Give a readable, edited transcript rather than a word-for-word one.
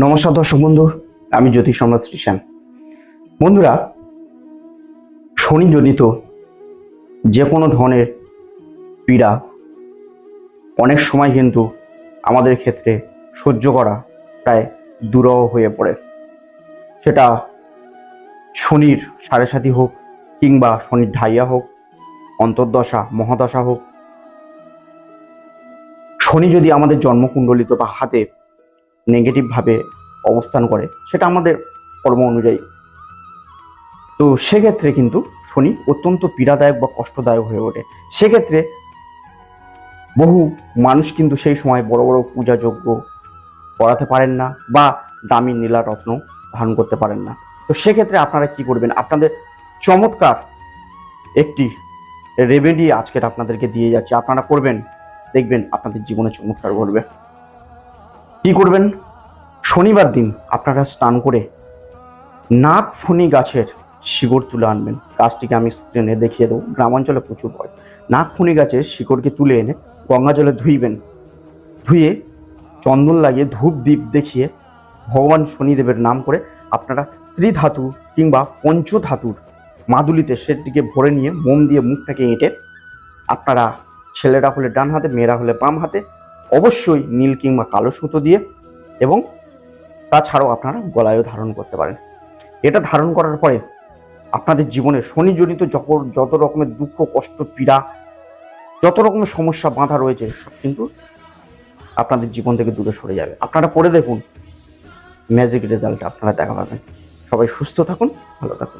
নমস্কার দর্শক বন্ধু, আমি জ্যোতিষ সম্রাট শ্রীশ্যাম। বন্ধুরা, শনিজনিত যে কোনো ধরনের পীড়া অনেক সময় কিন্তু আমাদের ক্ষেত্রে সহ্য করা প্রায় দুরূহ হয়ে পড়ে। সেটা শনির সাড়ে সাতি হোক কিংবা শনির ঢাইয়া হোক, অন্তর্দশা মহাদশা হোক। শনি যদি আমাদের জন্মকুণ্ডলিত বা হাতে নেগেটিভভাবে অবস্থান করে, সেটা আমাদের কর্ম অনুযায়ী, তো সেক্ষেত্রে কিন্তু শনি অত্যন্ত পীড়াদায়ক বা কষ্টদায়ক হয়ে ওঠে। সেক্ষেত্রে বহু মানুষ কিন্তু সেই সময় বড় বড় পূজা যজ্ঞ করাতে পারেন না বা দামি নীলা রত্ন ধারণ করতে পারেন না। তো সেক্ষেত্রে আপনারা কি করবেন? আপনাদের চমৎকার একটি রেমেডি আজকের আপনাদেরকে দিয়ে যাচ্ছি, আপনারা করবেন, দেখবেন আপনাদের জীবনে চমৎকার ঘটবে। কি করবেন? শনিবার দিন আপনারা স্নান করে নাগফণি গাছের শিকড় তুলে আনবেন। গাছটিকে আমি স্ক্রিনে দেখিয়ে দেবো, গ্রামাঞ্চলে প্রচুর হয়। নাগফণি গাছের শিকড়কে তুলে এনে গঙ্গা জলে ধুইবেন। ধুয়ে চন্দন লাগিয়ে ধূপ দ্বীপ দেখিয়ে ভগবান শনিদেবের নাম করে আপনারা ত্রিধাতু কিংবা পঞ্চধাতুর মাদুলিতে সেটিকে ভরে নিয়ে মোম দিয়ে মুখটাকে এঁটে, আপনারা ছেলেরা হলে ডান হাতে, মেয়েরা হলে বাম হাতে, অবশ্যই নীল কিংবা কালো সুতো দিয়ে, এবং তাছাড়াও আপনারা গলায়ও ধারণ করতে পারেন। এটা ধারণ করার পরে আপনাদের জীবনে শনিজনিত যত রকমের দুঃখ কষ্ট পীড়া, যত রকমের সমস্যা বাঁধা রয়েছে, সব কিন্তু আপনাদের জীবন থেকে দূরে সরে যাবে। আপনারা পড়ে দেখুন, ম্যাজিক রেজাল্ট আপনারা দেখা পাবেন। সবাই সুস্থ থাকুন, ভালো থাকুন।